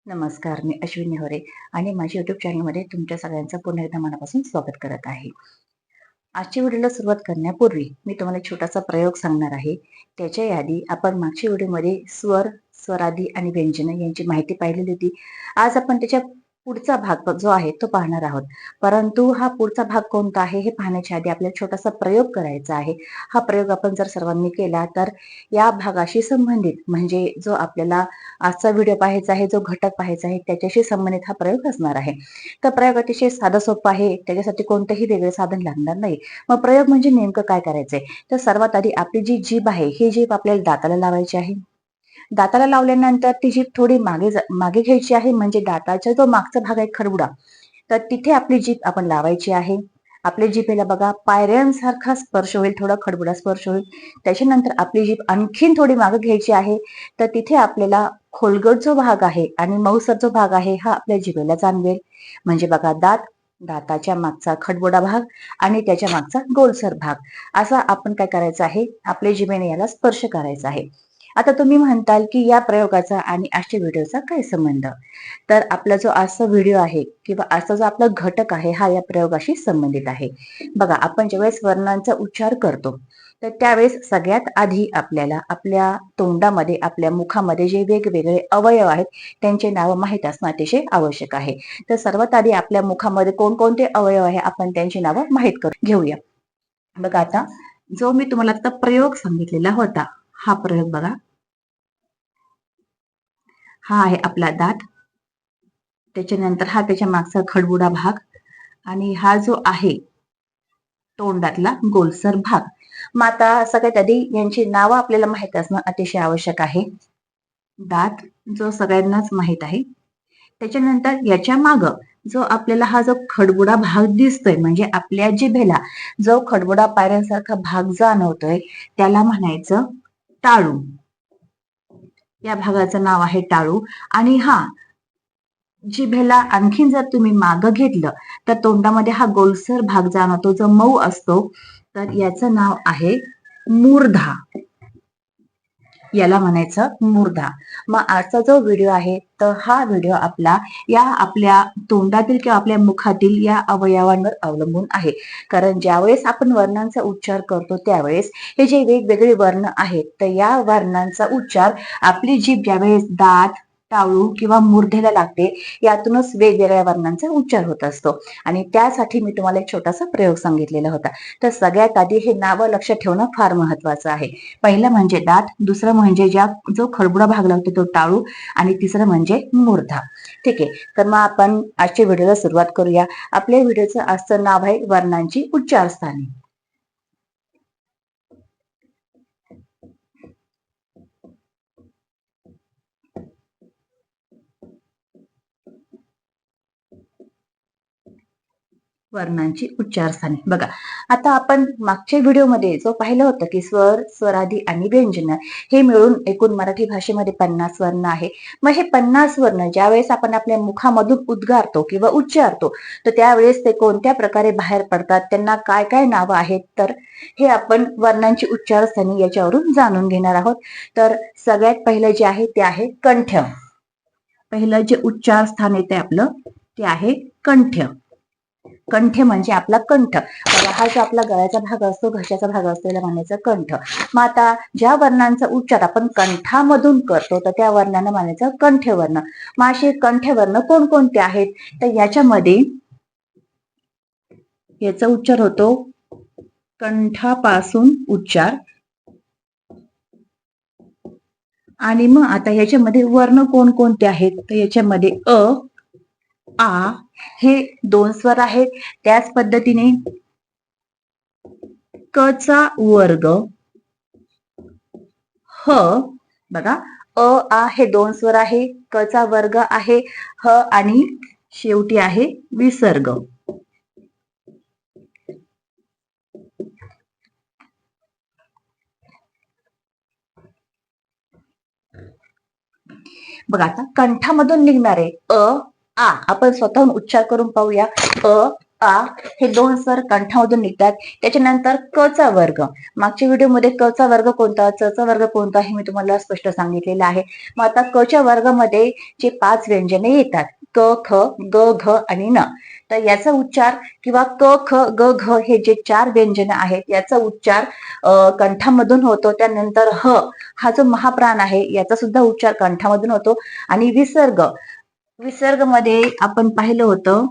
नमस्कार, मी अश्विनी होरे आणि माझ्या युट्यूब चॅनलमध्ये तुमच्या सगळ्यांचं पुन्हा एकदा मनापासून स्वागत करत आहे. आजच्या व्हिडिओला सुरुवात करण्यापूर्वी मी तुम्हाला एक छोटासा प्रयोग सांगणार आहे. त्याच्या आधी आपण मागच्या व्हिडिओमध्ये स्वर, स्वरादी आणि व्यंजनं यांची माहिती पाहिलेली होती. आज आपण त्याच्या पुढचा भाग जो आहे तो पाहणार आहोत. परंतु हा पुढचा भाग कोणता आहे हे पाहण्याच्या आधी आपल्याला छोटासा प्रयोग करायचा आहे. हा प्रयोग आपण जर सर्वांनी केला तर या भागाशी संबंधित म्हणजे जो आपल्याला आजचा व्हिडिओ पाहायचा आहे, जो घटक पाहायचा आहे त्याच्याशी संबंधित हा प्रयोग असणार आहे. तर प्रयोग अतिशय साधा सोपा आहे. त्याच्यासाठी कोणतंही वेगळे साधन लागणार नाही. मग प्रयोग म्हणजे नेमकं काय करायचंय? तर सर्वात आधी आपली जी जीभ आहे, ही जीभ आपल्याला दाताला लावायची आहे. दाताला लावल्यानंतर ती जीभ थोडी मागे घ्यायची आहे, म्हणजे दाताचा जो मागचा भाग आहे खरबुडा, तर तिथे आपली जीभ आपण लावायची आहे. आपल्या जिभेला बघा पायऱ्यांसारखा स्पर्श होईल, थोडा खडबडा स्पर्श होईल. त्याच्यानंतर आपली जीभ आणखीन थोडी मागे घ्यायची आहे. तर तिथे आपल्याला खोलगट जो भाग आहे आणि मऊसर जो भाग आहे हा आपल्या जिभेला जाणवेल. म्हणजे बघा दाताच्या मागचा खडबडा भाग आणि त्याच्या मागचा गोलसर भाग, असा आपण काय करायचं आहे, आपल्या जिभेने याला स्पर्श करायचा आहे. आता तुम्ही म्हणताल की या प्रयोगाचा आणि आजच्या व्हिडिओचा काय संबंध? तर आपला जो आजचा व्हिडिओ आहे किंवा आजचा जो आपला घटक आहे हा या प्रयोगाशी संबंधित आहे. बघा, आपण ज्यावेळेस वर्णांचा उच्चार करतो तर त्यावेळेस सगळ्यात आधी आपल्याला आपल्या तोंडामध्ये, आपल्या मुखामध्ये जे वेगवेगळे अवयव आहेत त्यांचे नाव माहीत असणं अतिशय आवश्यक आहे. तर सर्वात आधी आपल्या मुखामध्ये कोणकोणते अवयव आहे आपण त्यांची नावं माहीत करून घेऊया. बघा, आता जो मी तुम्हाला आता प्रयोग सांगितलेला होता, हा प्रयोग बघा, हा आहे आपला दात. त्याच्यानंतर हा त्याच्या मागचा खडबुडा भाग आणि हा जो आहे तोंडातला गोलसर भाग. मग आता सगळ्यात आधी यांची नावं आपल्याला माहित असणं अतिशय आवश्यक आहे. दात जो सगळ्यांनाच माहित आहे. त्याच्यानंतर याच्या माग जो आपल्याला हा जो खडबुडा भाग दिसतोय, म्हणजे आपल्या जिभेला जो खडबुडा पायऱ्यांसारखा भाग जाणवतोय त्याला म्हणायचं टाळू. या भागाचं नाव आहे टाळू. आणि हा जिभेला आणखीन जर तुम्ही मागं घेतलं तर तोंडामध्ये हा गोलसर भाग जाणवतो जो मऊ असतो, तर याचं नाव आहे मूर्धा. याला म्हणायचं मूर्धा. मग आजचा जो व्हिडिओ आहे तर हा व्हिडिओ आपला या आपल्या तोंडातील किंवा आपल्या मुखातील या अवयवांवर अवलंबून आहे. कारण ज्यावेळेस आपण वर्णांचा उच्चार करतो त्यावेळेस हे जे वेगवेगळे वर्ण आहेत तर या वर्णांचा उच्चार आपली जीभ ज्यावेळेस दात, टाळू किंवा मूर्धेला लागते, यातूनच वेगवेगळ्या वर्णांचा उच्चार होत असतो. आणि त्यासाठी मी तुम्हाला एक छोटासा प्रयोग सांगितलेला होता. तर सगळ्यात आधी हे नावं लक्षात ठेवणं फार महत्वाचं आहे. पहिलं म्हणजे दात, दुसरं म्हणजे जो खडबुडा भाग लागतो तो टाळू आणि तिसरं म्हणजे मूर्धा. ठीक आहे, तर मग आपण आजच्या व्हिडिओला सुरुवात करूया. आपल्या व्हिडिओचं आजचं नाव आहे वर्णांची उच्चारस्थाने. वर्णांची उच्चारस्थाने. बघा, आता आपण मागच्या व्हिडिओमध्ये जो पाहिलं होतं की स्वर, स्वरादी आणि व्यंजन हे मिळून एकूण मराठी भाषेमध्ये 50 वर्ण आहे. मग हे 50 वर्ण ज्यावेळेस आपण आपल्या मुखामधून उद्गारतो किंवा उच्चारतो तर त्यावेळेस ते कोणत्या प्रकारे बाहेर पडतात, त्यांना काय काय नावं आहेत, तर हे आपण वर्णांची उच्चारस्थाने याच्यावरून जाणून घेणार आहोत. तर सगळ्यात पहिलं जे आहे ते आहे कंठ. पहिलं जे उच्चारस्थान येते आपलं ते आहे कंठ. कंठ म्हणजे आपला कंठ. बघा, हा जो आपला गळ्याचा भाग असतो, घशाचा भाग असतो, याला म्हणायचं कंठ. मग आता ज्या वर्णांचा उच्चार आपण कंठामधून करतो तर त्या वर्णांना म्हणायचं कंठवर्ण. मग असे कंठवर्ण कोणकोणते आहेत? तर याच्यामध्ये याचा उच्चार होतो कंठापासून उच्चार. आणि मग आता याच्यामध्ये वर्ण कोणकोणते आहेत? तर याच्यामध्ये अ, आ हे 2 स्वर आहेत. त्याच पद्धतीने क चा वर्ग, ह, बघा, अ, आ हे 2 स्वर आहे, क चा वर्ग आहे, ह आणि शेवटी आहे विसर्ग. बघा, आता कंठामधून निघणारे अ, आ आपण स्वतःहून उच्चार करून पाहूया. अ, आ हे 2 स्वर कंठामधून निघतात. त्याच्यानंतर क चा वर्ग. मागच्या व्हिडिओमध्ये क चा वर्ग कोणता, च चा वर्ग कोणता हे मी तुम्हाला स्पष्ट सांगितलेलं आहे. मग आता क च्या वर्गामध्ये जे 5 व्यंजने येतात क, ख, ग, घ आणि न. तर याचा उच्चार किंवा क, ख, ग, घ हे जे 4 व्यंजन आहेत याचा उच्चार कंठामधून होतो. त्यानंतर ह हा जो महाप्राण आहे याचा सुद्धा उच्चार कंठामधून होतो. आणि विसर्ग मध्ये आपण पाहिलं होतं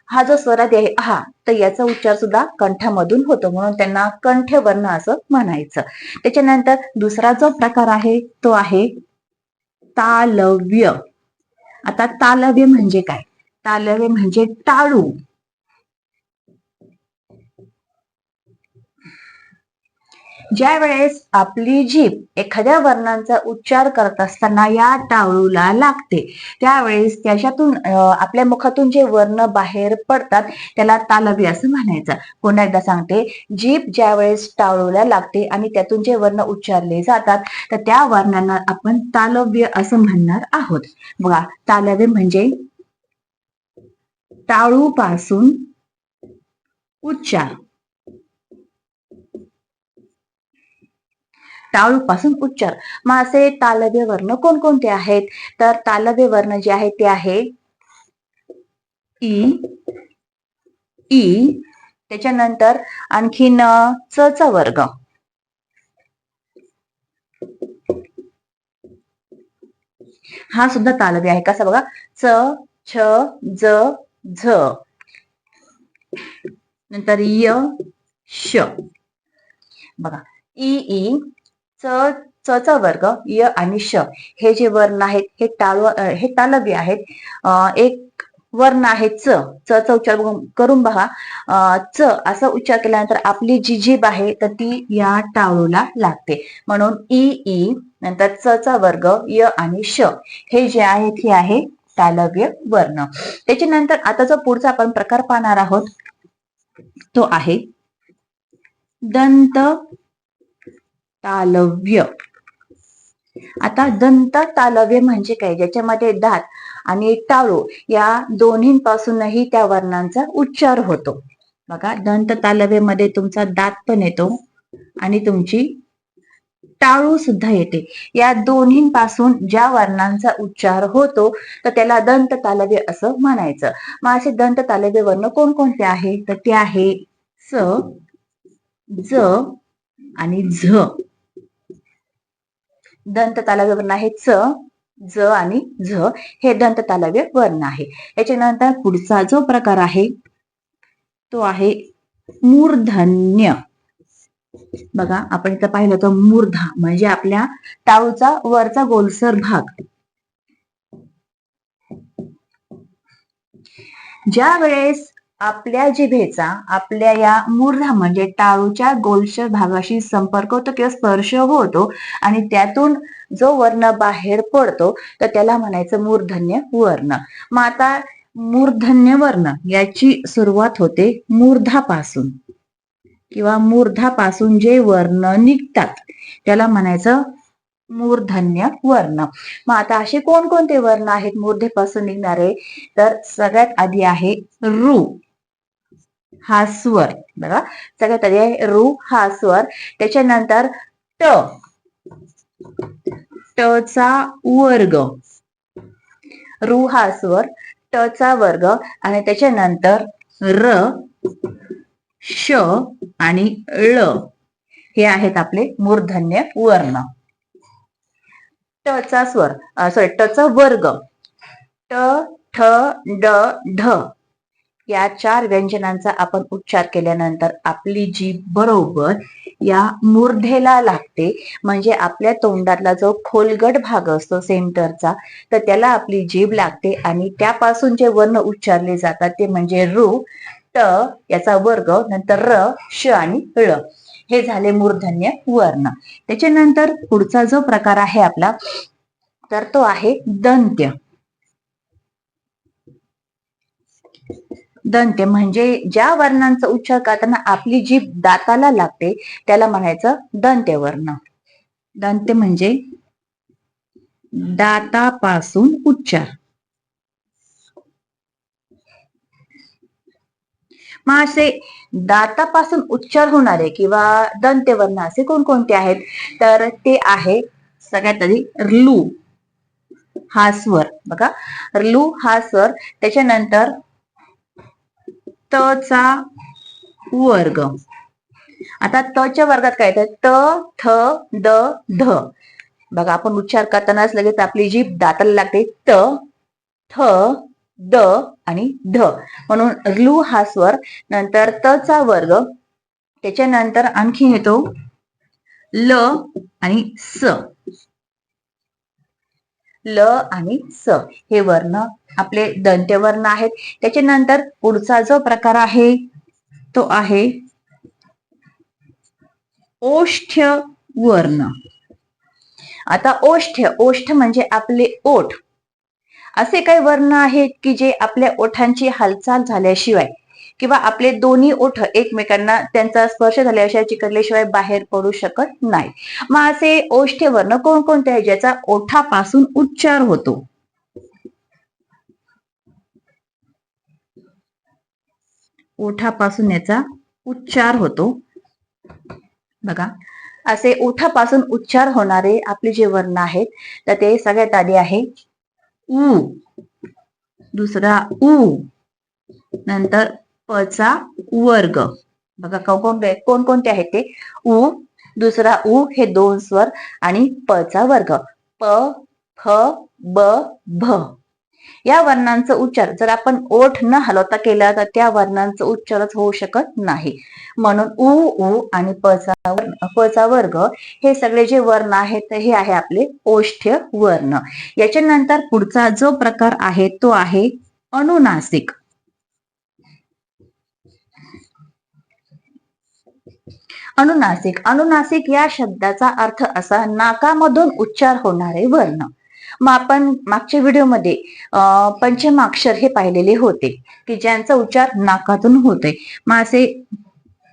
हा जो स्वरादी आहे हा, तर याचा उच्चार सुद्धा कंठामधून होतो, म्हणून त्यांना कंठवर्ण असं म्हणायचं. त्याच्यानंतर दुसरा जो प्रकार आहे तो आहे तालव्य. आता तालव्य म्हणजे काय? तालव्य म्हणजे टाळू. ज्या वेळेस आपली जीभ एखाद्या वर्णांचा उच्चार करत असताना या टाळूला लागते, त्यावेळेस त्याच्यातून आपल्या मुखातून जे वर्ण बाहेर पडतात त्याला तालव्य असं म्हणायचं. पुन्हा एकदा सांगते, जीभ ज्या वेळेस टाळूला लागते आणि त्यातून जे वर्ण उच्चारले जातात तर त्या वर्णांना आपण तालव्य असं म्हणणार आहोत. बघा, तालव्य म्हणजे टाळूपासून उच्चार. टाळूपासून उच्चार. मग असे तालव्य वर्ण कोणकोणते आहेत? तर तालव्य वर्ण जे आहेत ते आहे ई, ई, त्याच्यानंतर आणखीन च चा वर्ग, हा सुद्धा तालव्य आहे. कसा बघा, च, छ, ज, झ, नंतर य, श. बघा, ई, ई, च चा वर्ग, य आणि श हे जे वर्ण आहेत हे तालव्य आहेत. एक वर्ण आहे च, चा उच्चार करून बघा. च असा उच्चार केल्यानंतर आपली जी जीभ आहे तर ती या टाळूला लागते, म्हणून ई, ई, नंतर च चा वर्ग, य आणि श हे जे आहेत हे आहे तालव्य वर्ण. त्याच्यानंतर आता जो पुढचा आपण प्रकार पाहणार आहोत तो आहे दंत तालव्य. आता दंत तालव्य म्हणजे काय? ज्याच्यामध्ये दात आणि टाळू या दोन्हींपासूनही त्या वर्णांचा उच्चार होतो. बघा, दंत तालव्यमध्ये तुमचा दात पण येतो आणि तुमची टाळू सुद्धा येते. या दोन्हींपासून ज्या वर्णांचा उच्चार होतो तर त्याला दंत तालव्य असं म्हणायचं. मग असे दंत तालव्य वर्ण कोणकोणते आहे? तर ते आहे स, ज आणि झ. दंत तालव्य वर्ण आहे च, ज आणि झ हे दंत तालव्य वर्ण आहे. याच्यानंतर पुढचा जो प्रकार आहे तो आहे मूर्धन्य. बघा, आपण इथं पाहिलं तर मूर्धा म्हणजे आपल्या टाळूचा वरचा गोलसर भाग. ज्या वेळेस आपल्या जिभेचा आपल्या या मूर्धा म्हणजे टाळूच्या गोलसर भागाशी संपर्क होतो किंवा स्पर्श होतो आणि त्यातून जो वर्ण बाहेर पडतो तर त्याला म्हणायचं मूर्धन्य वर्ण. मग आता मूर्धन्य वर्ण याची सुरुवात होते मूर्धापासून किंवा मूर्धापासून जे वर्ण निघतात त्याला म्हणायचं मूर्धन्य वर्ण. मग आता असे कोणकोणते वर्ण आहेत मूर्धेपासून निघणारे? तर सगळ्यात आधी आहे रू हा स्वर. बघा, सगळ्यात आधी आहे रू हा स्वर. त्याच्यानंतर ट, ट चा वर्ग, रू हा स्वर, ट चा वर्ग आणि त्याच्यानंतर र, श आणि ळ हे आहेत आपले मूर्धन्य वर्ण. ट चा स्वर ट चा वर्ग, ट, ठ, ड, ढ या 4 व्यंजनांचा आपण उच्चार केल्यानंतर आपली जीभ बरोबर या मूर्धेला लागते. म्हणजे आपल्या तोंडातला जो खोलगट भाग असतो सेंटरचा तर त्याला आपली जीभ लागते आणि त्यापासून जे वर्ण उच्चारले जातात ते म्हणजे रू, ट याचा वर्ग, नंतर र, श आणि ळ हे झाले मूर्धन्य वर्ण. त्याच्यानंतर पुढचा जो प्रकार आहे आपला तर तो आहे दंत्य. दंत्य म्हणजे ज्या वर्णांचा उच्चार करताना आपली जीभ दाताला लागते त्याला म्हणायचं दंत्य वर्ण. दंत्य म्हणजे दातापासून उच्चार. मग असे दातापासून उच्चार होणारे किंवा दंत्यवर्ण असे कोणकोणते आहेत, तर ते आहे सगळ्यात आधी लू हा स्वर. बघा, लू हा स्वर, त्याच्यानंतर त चा वर्ग. आता त च्या वर्गात काय येतं, त, थ, द, ध. बघा, आपण उच्चार करतानाच लगेच आपली जीभ दाताला लागते. त, थ, द आणि ध. म्हणून लू हा स्वर, नंतर त चा वर्ग, त्याच्यानंतर आणखी येतो ल आणि स. ल आणि स हे वर्ण आपले दंत्यवर्ण आहेत. त्याच्यानंतर पुढचा जो प्रकार आहे तो आहे ओष्ठ्य वर्ण. आता ओष्ठ म्हणजे आपले ओठ. असे काही वर्ण आहेत की जे आपल्या ओठांची हालचाल झाल्याशिवाय किंवा आपले दोन्ही ओठ एकमेकांना त्यांचा स्पर्श झाल्याशिवाय चिकटल्याशिवाय बाहेर पडू शकत नाही. मग असे ओष्ठ्य वर्ण कोणकोणते आहेत ज्याचा ओठापासून उच्चार होतो? ओठापासून याचा उच्चार होतो. बघा, असे ओठापासून उच्चार होणारे आपले जे वर्ण आहेत तर ते सगळ्यात आधी आहे उ, दुसरा उ, नंतर प चा वर्ग. बघा, कोणकोणते आहेत ते? उ, दुसरा उ हे दोन स्वर आणि प चा वर्ग. प, फ, ब, भ. या वर्णांचा उच्चार जर आपण ओठ न हलवता केला तर त्या वर्णांचा उच्चारच होऊ शकत नाही. म्हणून उ, उ आणि प चा वर्ग हे सगळे जे वर्ण आहेत हे आहे आपले ओष्ठ्य वर्ण. याच्यानंतर पुढचा जो प्रकार आहे तो आहे अनुनासिक. अनुनासिक या शब्दाचा अर्थ असा नाकामधून उच्चार होणारे वर्ण. मग आपण मागच्या व्हिडिओमध्ये पंचमाक्षर हे पाहिलेले होते की ज्यांचा उच्चार नाकातून होतोय. मग असे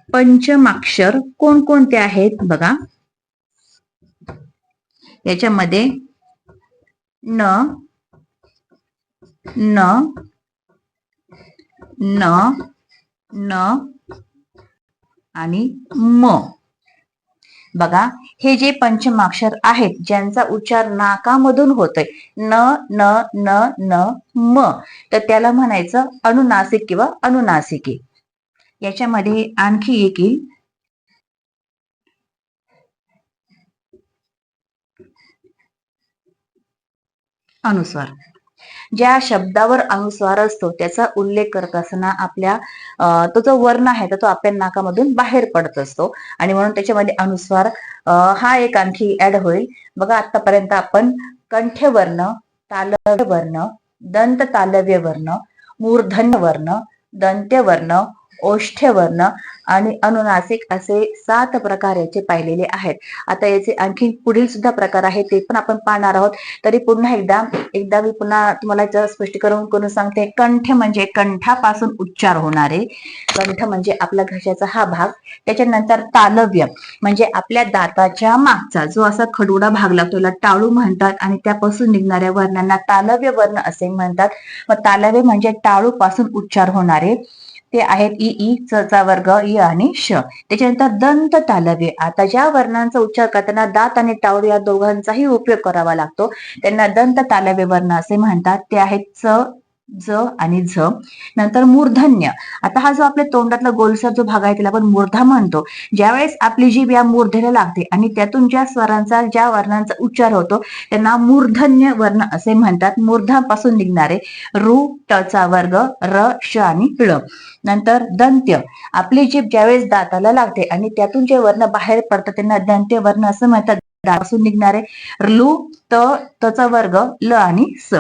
पंचमाक्षर कोणकोणते आहेत? बघा, याच्यामध्ये न, न, न, न आणि म. बघा, हे जे पंचमाक्षर आहेत ज्यांचा उच्चार नाकामधून होतोय न, न, न, न, म, तर त्याला म्हणायचं अनुनासिक किंवा अनुनासिके. याच्यामध्ये आणखी एक येईल अनुस्वार. ज्या शब्दावर अनुस्वार असतो त्याचा उल्लेख करत असताना आपल्या तो जो वर्ण आहे तो आपल्या नाकामधून बाहेर पडत असतो आणि म्हणून त्याच्यामध्ये अनुस्वार हा एक आणखी ऍड होईल. बघा, आतापर्यंत आपण कंठ्यवर्ण, तालव्य वर्ण, दंत तालव्य वर्ण, मूर्धन्य वर्ण, दंत्यवर्ण, ओष्ठ्यवर्ण आणि अनुनासिक असे 7 प्रकार याचे पाहिलेले आहेत. आता याचे आणखी पुढील सुद्धा प्रकार आहेत ते पण आपण पाहणार आहोत. तरी पुन्हा एकदा मी पुन्हा तुम्हाला याचं स्पष्टीकरण करून सांगते. कंठ म्हणजे कंठापासून उच्चार होणारे. कंठ म्हणजे आपला घशाचा हा भाग. त्याच्यानंतर तालव्य म्हणजे आपल्या दाताच्या मागचा जो असा खडुडा भाग लागतो त्याला टाळू म्हणतात आणि त्यापासून निघणाऱ्या वर्णांना तालव्य वर्ण असे म्हणतात. मग तालव्य म्हणजे टाळू पासून उच्चार होणारे ते आहेत इ, ई, च चा वर्ग, इ आणि श. त्याच्यानंतर दंत तालव्य. आता ज्या वर्णांचा उच्चार करताना दात आणि टाळू या दोघांचाही उपयोग करावा लागतो त्यांना दंत तालव्य वर्ण असे म्हणतात. ते आहेत च, ज आणि झ. नंतर मूर्धन्य. आता हा जो आपल्या तोंडातला गोलसर जो भाग आहे त्याला आपण मूर्धा म्हणतो. ज्यावेळेस आपली जीभ या मूर्धेला लागते आणि त्यातून ज्या वर्णांचा उच्चार होतो त्यांना मूर्धन्य वर्ण असे म्हणतात. मूर्धापासून निघणारे रू, ट चा वर्ग, र, श आणि ळ. नंतर दंत्य. आपली जीभ ज्यावेळेस दाताला लागते आणि त्यातून जे वर्ण बाहेर पडतात त्यांना दंत्य वर्ण असं म्हणतात. दातापासून निघणारे लू, त, चा वर्ग, ल आणि स.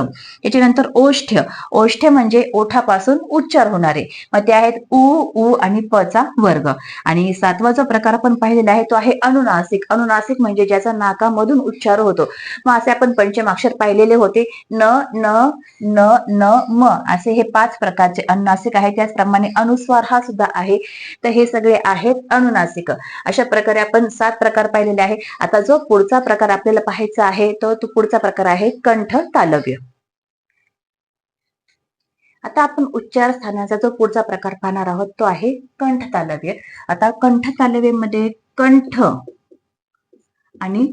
त्याच्यानंतर ओष्ठ्य म्हणजे ओठापासून उच्चार होणारे. मग ते आहेत उ, उ आणि प चा वर्ग. आणि 7वा जो प्रकार आपण पाहिलेला आहे तो आहे अनुनासिक. अनुनासिक म्हणजे ज्याचा नाकामधून उच्चार होतो. मग असे आपण पंचमाक्षर पाहिलेले होते. न, न, न, न, म असे हे 5 प्रकारचे अनुनासिक आहेत. त्याचप्रमाणे अनुस्वार हा सुद्धा आहे. तर हे सगळे आहेत अनुनासिक. अशा प्रकारे आपण 7 प्रकार पाहिलेले आहे. आता जो पुढचा प्रकार आपल्याला पाहायचा आहे तो पुढचा प्रकार आहे कंठ तालव्य. आता आपण उच्चार स्थानाचा जो पुढचा प्रकार पाहणार आहोत तो आहे कंठ तालव्य. आता कंठ तालव्यामध्ये कंठ आणि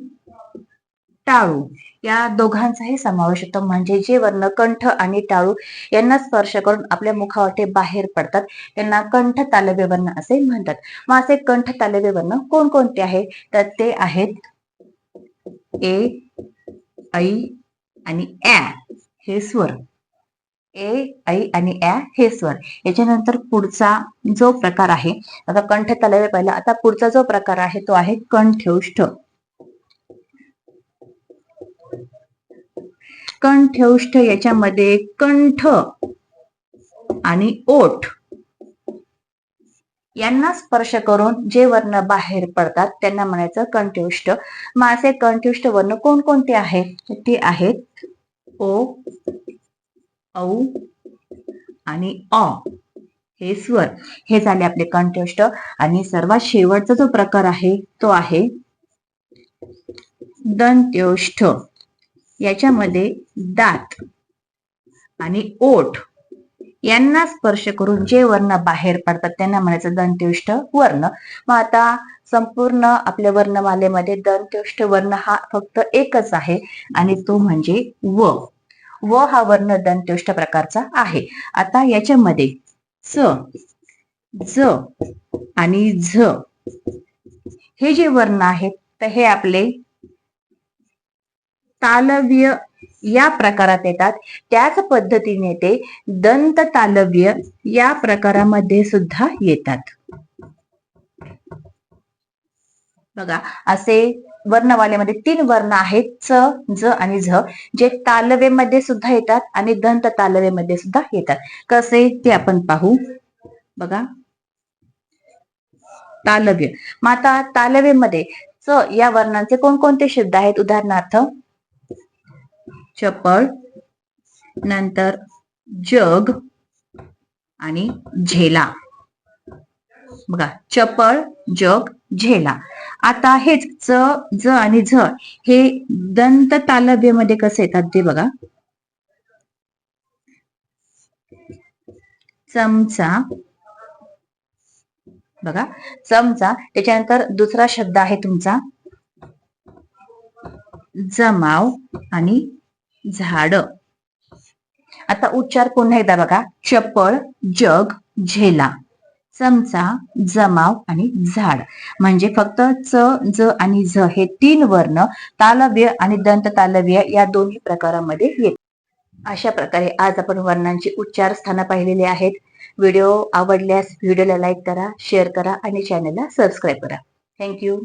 टाळू या दोघांचाही समावेश होतो. म्हणजे जे वर्ण कंठ आणि टाळू यांना स्पर्श करून आपल्या मुखावाटे बाहेर पडतात त्यांना कंठ तालव्य वर्ण असे म्हणतात. मग असे कंठ तालव्य वर्ण कोणकोणते आहेत तर ते आहेत ए, ऐ आणि ऍ हे स्वर. ए, ऐ आणि ऍ हे स्वर. याच्यानंतर पुढचा जो प्रकार आहे, आता कंठ तालव्य पाहिला, आता पुढचा जो प्रकार आहे तो आहे कंठ्योष्ठ. कंठ्योष्ठ याच्यामध्ये कंठ आणि ओठ यांना स्पर्श करून जे वर्ण बाहेर पडतात त्यांना म्हणायचं कंठ्योष्ठ. मग असे कंठ्योष्ठ वर्ण कोणकोणते आहेत ते आहेत ओ, औ आणि अ हे स्वर. हे झाले आपले कंठ्योष्ठ. आणि सर्वात शेवटचा जो प्रकार आहे तो आहे दंत्योष्ठ. याच्यामध्ये दात आणि ओठ यांना स्पर्श करून जे वर्ण बाहेर पडतात त्यांना म्हणायचं दंत्योष्ठ वर्ण. मग आता संपूर्ण आपल्या वर्णमालेमध्ये दंत्योष्ठ वर्ण हा फक्त एकच आहे आणि तो म्हणजे व. व हा वर्ण दंत्योष्ठ प्रकारचा आहे. आता याच्यामध्ये च, ज आणि झ हे जे वर्ण आहेत तर हे आपले तालव्य या प्रकारात येतात. त्याच पद्धतीने ते दंत तालव्य या प्रकारामध्ये सुद्धा येतात. बघा असे वर्णमालेमध्ये 3 वर्ण आहेत च, ज आणि झ जे तालव्यमध्ये सुद्धा येतात आणि दंत तालव्यमध्ये सुद्धा येतात. कसे ते आपण पाहू. बघा तालव्य. मग आता तालव्यमध्ये च या वर्णांचे कोणकोणते शब्द आहेत. उदाहरणार्थ चपळ, नंतर जग आणि झेला. बघा चपळ, जग, झेला. आता हेच च, ज आणि झ हे दंत तालव्यमध्ये कसे येतात ते बघा. चमचा, बघा चमचा. त्याच्यानंतर दुसरा शब्द आहे तुमचा जमाव आणि झाड. आता उच्चार पुन्हा एकदा बघा. चपळ, जग, झेला, चमचा, जमाव आणि झाड. म्हणजे फक्त च, ज आणि झ हे 3 वर्ण तालव्य आणि दंत तालव्य या दोन्ही प्रकारामध्ये येतात. अशा प्रकारे आज आपण वर्णांची उच्चार स्थान पाहिलेले आहेत. व्हिडिओ आवडल्यास व्हिडिओला लाईक करा, शेअर करा आणि चॅनलला सबस्क्राईब करा. थँक्यू.